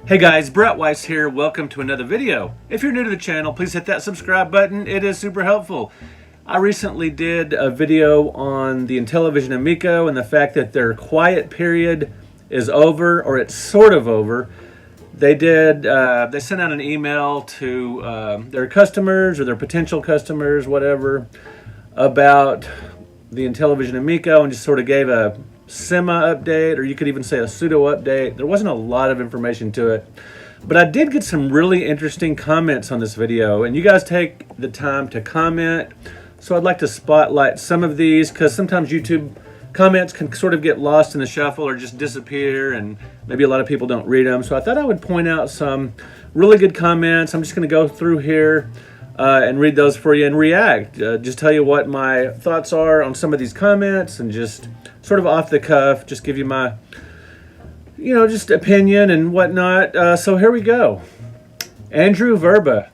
Hey guys, Brett Weiss here. Welcome to another video. If you're new to the channel, please hit that subscribe button. It is super helpful. I recently did a video on the Intellivision Amico and the fact that their quiet period is over, or it's sort of over. They sent out an email to their customers or their potential customers, whatever, about the Intellivision Amico and just sort of gave a semi-update, or you could even say a pseudo-update. There wasn't a lot of information to it, but I did get some really interesting comments on this video, and you guys take the time to comment, so I'd like to spotlight some of these, because sometimes YouTube comments can sort of get lost in the shuffle or just disappear, and maybe a lot of people don't read them, so I thought I would point out some really good comments. I'm just going to go through here and read those for you and react. Just tell you what my thoughts are on some of these comments, and just sort of off the cuff, just give you my, just opinion and whatnot. So here we go. Andrew Verba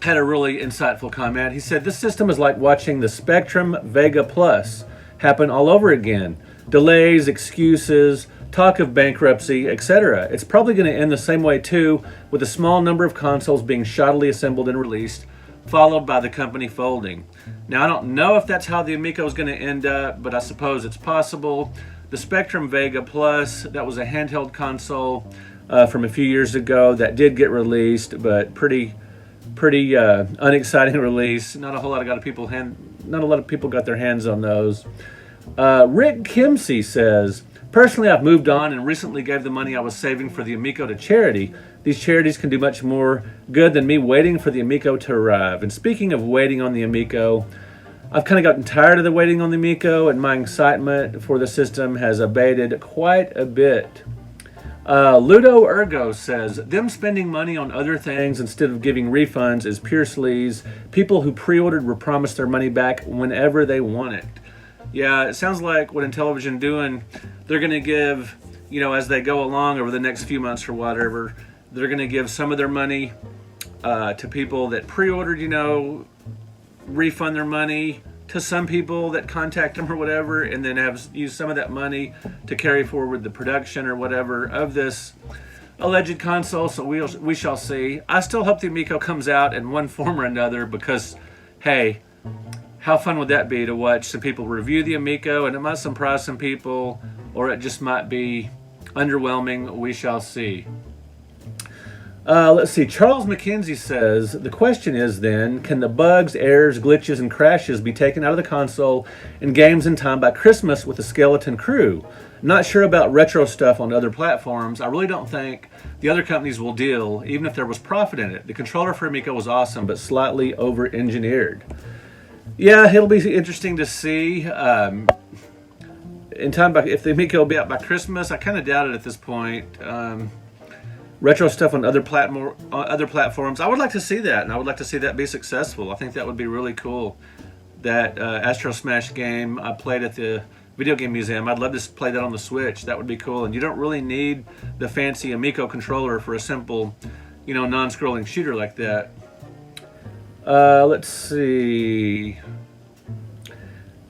had a really insightful comment. He said, "This system is like watching the Spectrum Vega Plus happen all over again. Delays, excuses, talk of bankruptcy, etc. It's probably going to end the same way too, with a small number of consoles being shoddily assembled and released, followed by the company folding." Now, I don't know if that's how the Amico is going to end up, but I suppose it's possible. The Spectrum Vega Plus, that was a handheld console from a few years ago that did get released, but pretty unexciting release. Not a lot of people got their hands on those. Rick Kimsey says, "Personally, I've moved on and recently gave the money I was saving for the Amico to charity. These charities can do much more good than me waiting for the Amico to arrive." And speaking of waiting on the Amico, I've kind of gotten tired of the waiting on the Amico, and my excitement for the system has abated quite a bit. Ludo Ergo says, "Them spending money on other things instead of giving refunds is pure sleaze. People who pre-ordered were promised their money back whenever they want it." Yeah, it sounds like what Intellivision doing, they're going to give, as they go along over the next few months or whatever, they're going to give some of their money to people that pre-ordered, refund their money to some people that contact them or whatever, and then use some of that money to carry forward the production or whatever of this alleged console. So we shall see. I still hope the Amico comes out in one form or another, because, hey, how fun would that be to watch some people review the Amico, and it might surprise some people, or it just might be underwhelming. We shall see. Let's see. Charles McKenzie says, "The question is then, can the bugs, errors, glitches, and crashes be taken out of the console and games in time by Christmas with a skeleton crew? Not sure about retro stuff on other platforms. I really don't think the other companies will deal, even if there was profit in it. The controller for Amico was awesome, but slightly over-engineered." Yeah, it'll be interesting to see. In time, if the Amico will be out by Christmas, I kind of doubt it at this point. Retro stuff on other platforms, I would like to see that, and I would like to see that be successful. I think that would be really cool. That Astro Smash game I played at the Video Game Museum, I'd love to play that on the Switch. That would be cool, and you don't really need the fancy Amico controller for a simple, non-scrolling shooter like that. Let's see.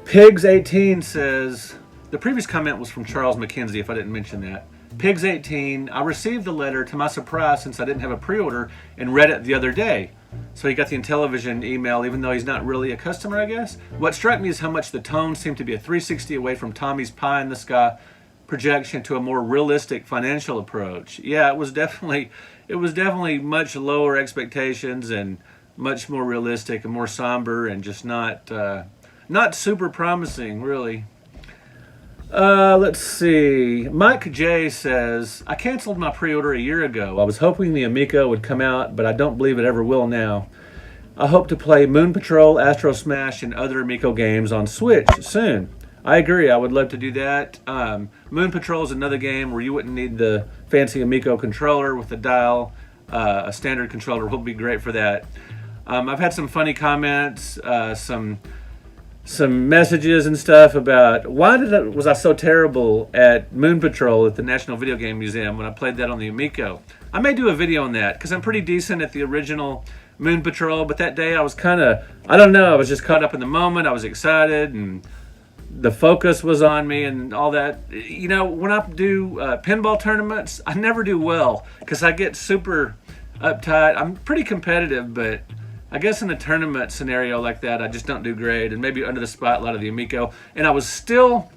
Pigs18 says, the previous comment was from Charles McKenzie, if I didn't mention that. Pigs18, "I received the letter to my surprise since I didn't have a pre-order and read it the other day." So he got the Intellivision email, even though he's not really a customer, I guess. "What struck me is how much the tone seemed to be a 360 away from Tommy's pie-in-the-sky projection to a more realistic financial approach." Yeah, it was definitely much lower expectations and much more realistic and more somber, and just not super promising, really. Let's see. Mike J says, "I canceled my pre-order a year ago. I was hoping the Amico would come out, but I don't believe it ever will now. I hope to play Moon Patrol, Astro Smash, and other Amico games on Switch soon." I agree. I would love to do that. Moon Patrol is another game where you wouldn't need the fancy Amico controller with the dial. A standard controller will be great for that. I've had some funny comments, some messages and stuff about was I so terrible at Moon Patrol at the National Video Game Museum when I played that on the Amico. I may do a video on that, because I'm pretty decent at the original Moon Patrol, but that day I was I was just caught up in the moment. I was excited, and the focus was on me and all that. You know, when I do pinball tournaments, I never do well because I get super uptight. I'm pretty competitive, but I guess in a tournament scenario like that, I just don't do great. And maybe under the spotlight of the Amico. And I was still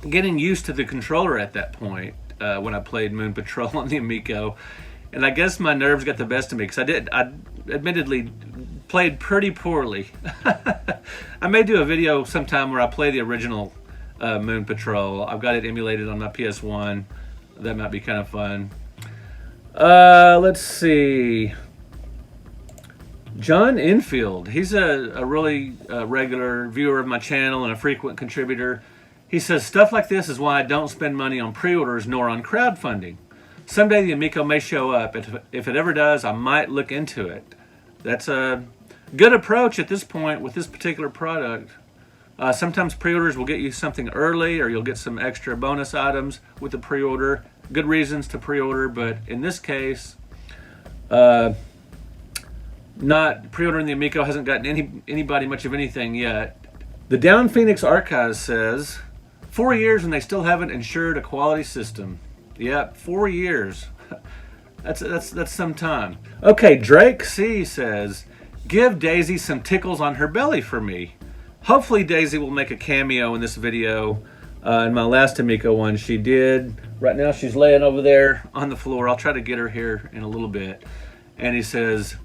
getting used to the controller at that point when I played Moon Patrol on the Amico. And I guess my nerves got the best of me because I admittedly played pretty poorly. I may do a video sometime where I play the original Moon Patrol. I've got it emulated on my PS1. That might be kind of fun. Let's see. John Infield. He's a really regular viewer of my channel and a frequent contributor. He says, stuff like this is why I don't spend money on pre-orders nor on crowdfunding. Someday the Amico may show up. If it ever does, I might look into it. That's a good approach at this point with this particular product. Sometimes pre-orders will get you something early, or you'll get some extra bonus items with the pre-order. Good reasons to pre-order, but in this case, not pre-ordering the Amico hasn't gotten anybody much of anything yet. The Down Phoenix Archives says, 4 years and they still haven't ensured a quality system. Yep, 4 years. That's some time. Okay, Drake C says, give Daisy some tickles on her belly for me. Hopefully Daisy will make a cameo in this video. In my last Amico one, she did. Right now she's laying over there on the floor. I'll try to get her here in a little bit. And he says,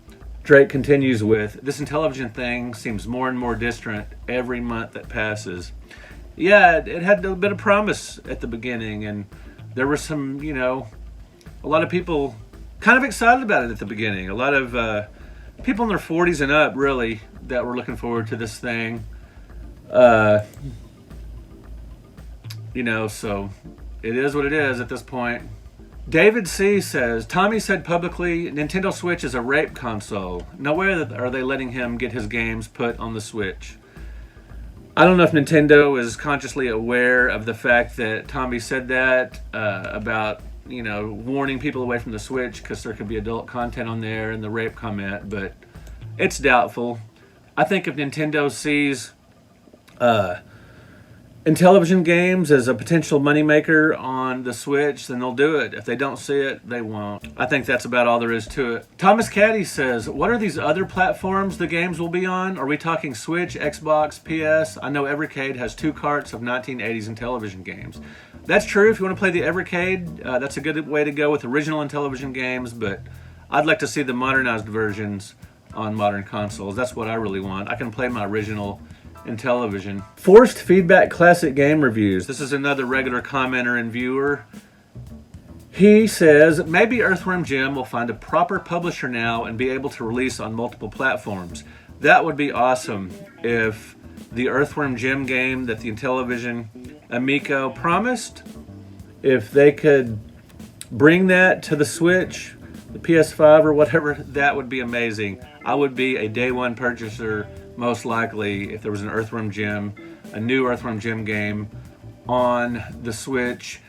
Drake continues with, this Intellivision thing seems more and more distant every month that passes. Yeah, it had a bit of promise at the beginning, and there were some, you know, a lot of people kind of excited about it at the beginning. A lot of people in their 40s and up, really, that were looking forward to this thing. You know, so it is what it is at this point. David C says, Tommy said publicly, Nintendo Switch is a rape console. No way are they letting him get his games put on the Switch. I don't know if Nintendo is consciously aware of the fact that Tommy said that about, you know, warning people away from the Switch because there could be adult content on there and the rape comment, but it's doubtful. I think if Nintendo sees Intellivision games as a potential moneymaker on the Switch, then they'll do it. If they don't see it, they won't. I think that's about all there is to it. Thomas Caddy says, what are these other platforms the games will be on? Are we talking Switch, Xbox, PS? I know Evercade has 2 carts of 1980s Intellivision games. That's true. If you want to play the Evercade, that's a good way to go with original Intellivision games, but I'd like to see the modernized versions on modern consoles. That's what I really want. I can play my original Intellivision. Forced Feedback Classic Game Reviews. This is another regular commenter and viewer. He says, maybe Earthworm Jim will find a proper publisher now and be able to release on multiple platforms. That would be awesome if the Earthworm Jim game that the Intellivision Amico promised, if they could bring that to the Switch, the PS5 or whatever, that would be amazing. I would be a day one purchaser most likely if there was an Earthworm Jim, a new Earthworm Jim game on the Switch.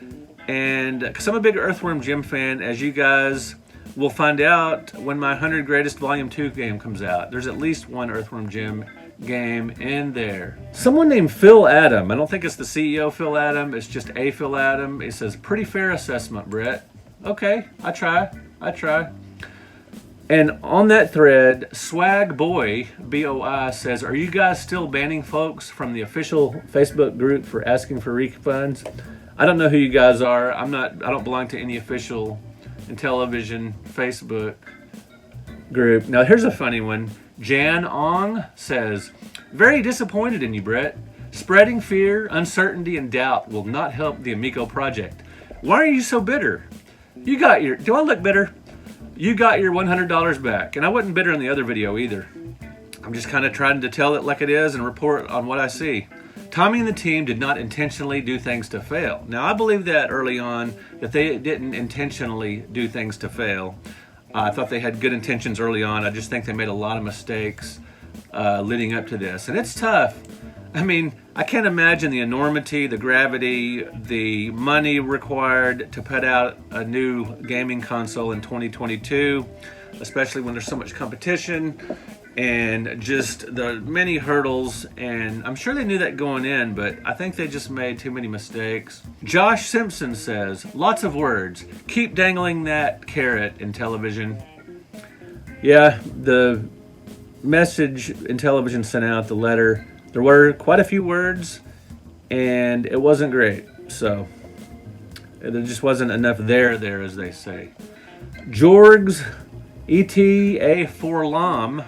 And because I'm a big Earthworm Jim fan, as you guys will find out when my 100 Greatest Volume 2 game comes out, there's at least one Earthworm Jim game in there. Someone named Phil Adam, I don't think it's the CEO Phil Adam, it's just a Phil Adam. It says, pretty fair assessment, Brett. Okay, I try. And on that thread, Swag Boy, B-O-I, says, are you guys still banning folks from the official Facebook group for asking for refunds? I don't know who you guys are. I don't belong to any official Intellivision Facebook group. Now here's a funny one. Jan Ong says, very disappointed in you, Brett. Spreading fear, uncertainty, and doubt will not help the Amico project. Why are you so bitter? Do I look bitter? You got your $100 back, and I wasn't bitter in the other video either. I'm just kind of trying to tell it like it is and report on what I see. Tommy and the team did not intentionally do things to fail. Now, I believe that early on, that they didn't intentionally do things to fail. I thought they had good intentions early on. I just think they made a lot of mistakes leading up to this, and it's tough. I mean, I can't imagine the enormity, the gravity, the money required to put out a new gaming console in 2022, especially when there's so much competition. and just the many hurdles, and I'm sure they knew that going in, but I think they just made too many mistakes. Josh Simpson says, lots of words. Keep dangling that carrot, Intellivision. Yeah, the message Intellivision sent out, the letter, there were quite a few words, and it wasn't great. So there just wasn't enough there, as they say. Jorgs ETA Forlam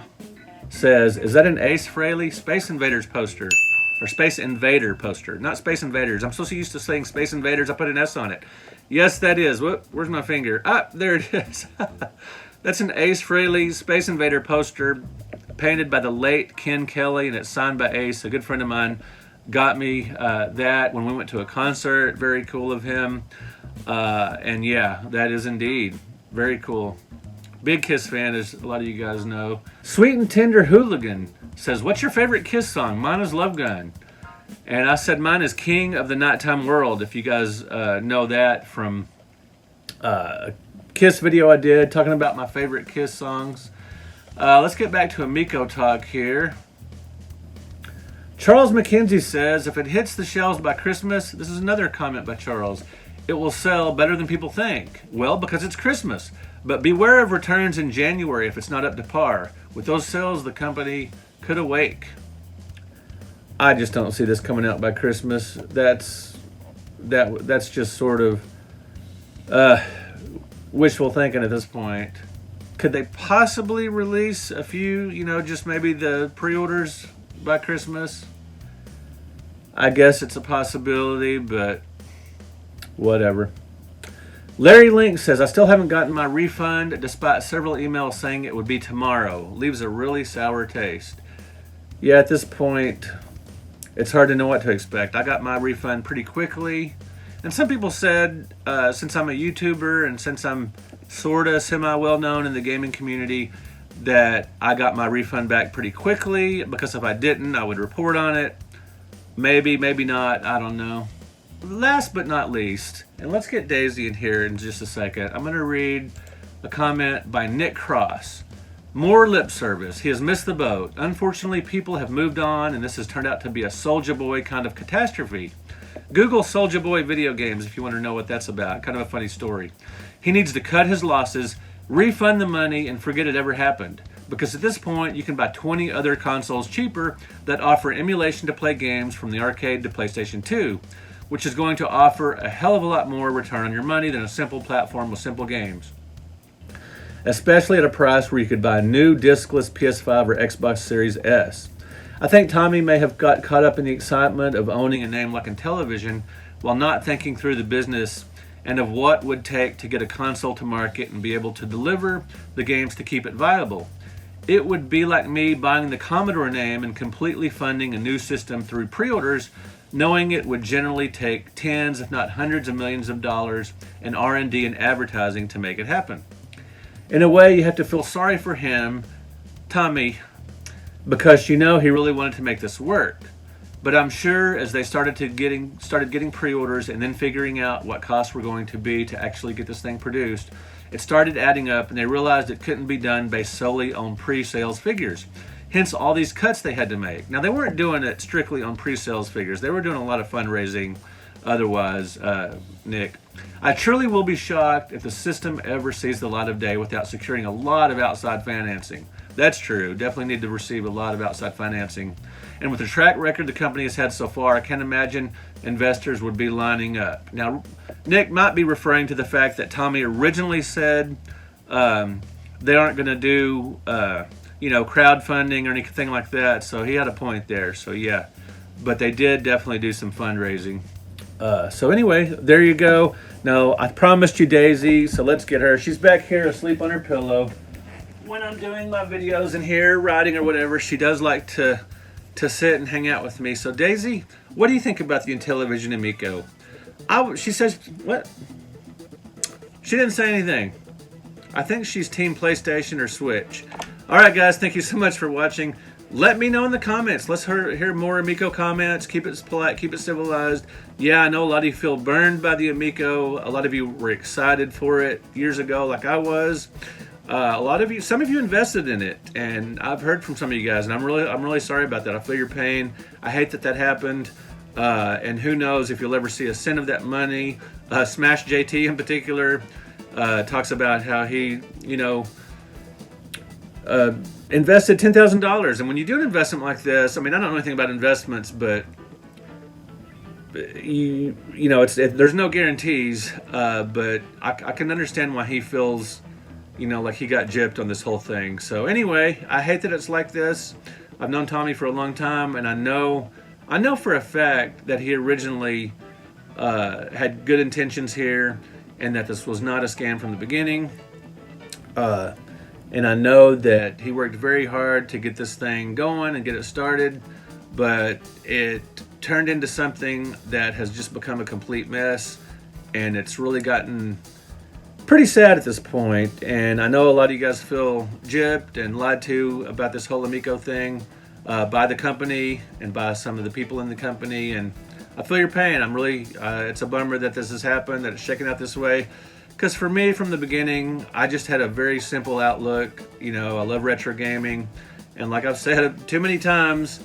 says, is that an Ace Frehley Space Invaders poster? Or Space Invader poster, not Space Invaders. I'm so used to saying Space Invaders, I put an S on it. Yes, that is. Where's my finger? Ah, there it is. That's an Ace Frehley Space Invader poster painted by the late Ken Kelly, and it's signed by Ace. A good friend of mine got me that when we went to a concert. Very cool of him. And yeah, that is indeed very cool. Big Kiss fan, as a lot of you guys know. Sweet and Tender Hooligan says, what's your favorite Kiss song? Mine is Love Gun. And I said mine is King of the Nighttime World, if you guys know that from a Kiss video I did, talking about my favorite Kiss songs. Let's get back to Amico talk here. Charles McKenzie says, if it hits the shelves by Christmas, this is another comment by Charles, it will sell better than people think. Well, because it's Christmas. But beware of returns in January if it's not up to par. With those sales, the company could awake. I just don't see this coming out by Christmas. That's just sort of wishful thinking at this point. Could they possibly release a few, just maybe the pre-orders by Christmas? I guess it's a possibility, but whatever. Larry Link says, I still haven't gotten my refund despite several emails saying it would be tomorrow. Leaves a really sour taste. Yeah, at this point, it's hard to know what to expect. I got my refund pretty quickly. And some people said, since I'm a YouTuber and since I'm sort of semi-well-known in the gaming community, that I got my refund back pretty quickly, because if I didn't, I would report on it. Maybe, maybe not, I don't know. Last but not least, and let's get Daisy in here in just a second, I'm going to read a comment by Nick Cross. More lip service. He has missed the boat. Unfortunately, people have moved on, and this has turned out to be a Soulja Boy kind of catastrophe. Google Soulja Boy video games if you want to know what that's about. Kind of a funny story. He needs to cut his losses, refund the money, and forget it ever happened. Because at this point, you can buy 20 other consoles cheaper that offer emulation to play games from the arcade to PlayStation 2, which is going to offer a hell of a lot more return on your money than a simple platform with simple games. Especially at a price where you could buy a new discless PS5 or Xbox Series S. I think Tommy may have got caught up in the excitement of owning a name like Intellivision while not thinking through the business and of what would take to get a console to market and be able to deliver the games to keep it viable. It would be like me buying the Commodore name and completely funding a new system through pre-orders, knowing it would generally take tens, if not hundreds of millions of dollars in R&D and advertising to make it happen. In a way, you have to feel sorry for him, Tommy, because he really wanted to make this work. But I'm sure as they started getting pre-orders and then figuring out what costs were going to be to actually get this thing produced, it started adding up, and they realized it couldn't be done based solely on pre-sales figures. Hence all these cuts they had to make. Now, they weren't doing it strictly on pre-sales figures. They were doing a lot of fundraising otherwise, Nick. I truly will be shocked if the system ever sees the light of day without securing a lot of outside financing. That's true. Definitely need to receive a lot of outside financing. And with the track record the company has had so far, I can't imagine investors would be lining up. Now, Nick might be referring to the fact that Tommy originally said they aren't going to do crowdfunding or anything like that. So he had a point there. So yeah, but they did definitely do some fundraising. So anyway, there you go. Now, I promised you Daisy, so let's get her. She's back here asleep on her pillow. When I'm doing my videos in here, writing or whatever, she does like to sit and hang out with me. So Daisy, what do you think about the Intellivision Amico? She says, what? She didn't say anything. I think she's Team PlayStation or Switch. All right, guys, thank you so much for watching. Let me know in the comments. Let's hear more Amico comments. Keep it polite, keep it civilized. Yeah, I know a lot of you feel burned by the Amico. A lot of you were excited for it years ago like I was. some of you invested in it, and I've heard from some of you guys, and I'm really sorry about that. I feel your pain. I hate that happened, and who knows if you'll ever see a cent of that money. Smash JT in particular talks about how he, invested $10,000, and when you do an investment like this, I mean, I don't know anything about investments, but there's no guarantees. But I can understand why he feels, like he got gypped on this whole thing. So anyway, I hate that it's like this. I've known Tommy for a long time, and I know for a fact that he originally had good intentions here, and that this was not a scam from the beginning. And I know that he worked very hard to get this thing going and get it started, but it turned into something that has just become a complete mess, and it's really gotten pretty sad at this point. And I know a lot of you guys feel gypped and lied to about this whole Amico thing by the company and by some of the people in the company, and I feel your pain. I'm really, it's a bummer that this has happened, that it's shaken out this way. Because for me, from the beginning, I just had a very simple outlook. I love retro gaming. And like I've said too many times,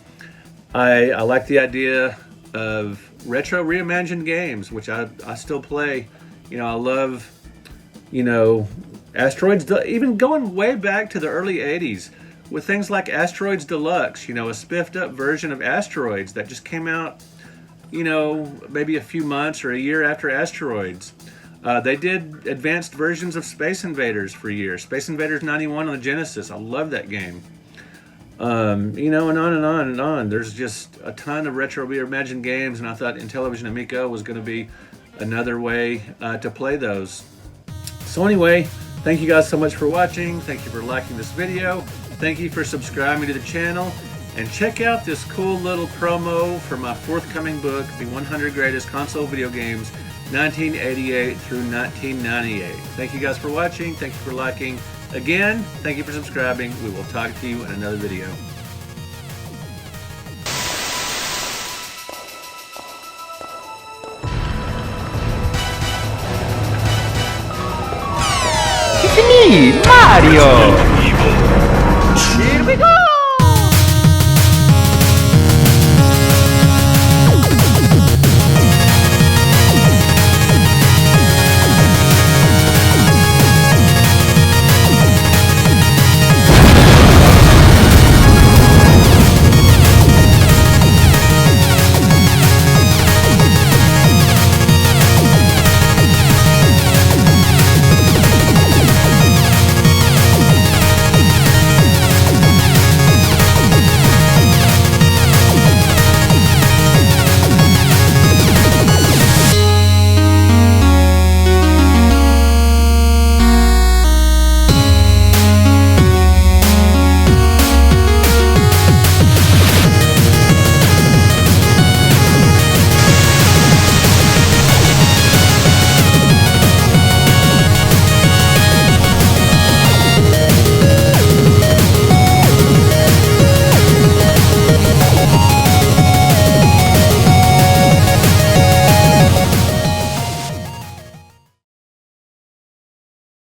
I like the idea of retro reimagined games, which I still play. I love, Asteroids, even going way back to the early 80s with things like Asteroids Deluxe, a spiffed up version of Asteroids that just came out, maybe a few months or a year after Asteroids. They did advanced versions of Space Invaders for years. Space Invaders 91 on the Genesis. I love that game. And on and on and on. There's just a ton of retro reimagined games, and I thought Intellivision Amico was going to be another way to play those. So anyway, thank you guys so much for watching. Thank you for liking this video. Thank you for subscribing to the channel. And check out this cool little promo for my forthcoming book, The 100 Greatest Console Video Games 1988 through 1998. Thank you guys for watching. Thank you for liking. Again, thank you for subscribing. We will talk to you in another video. It's me, Mario! Here we go!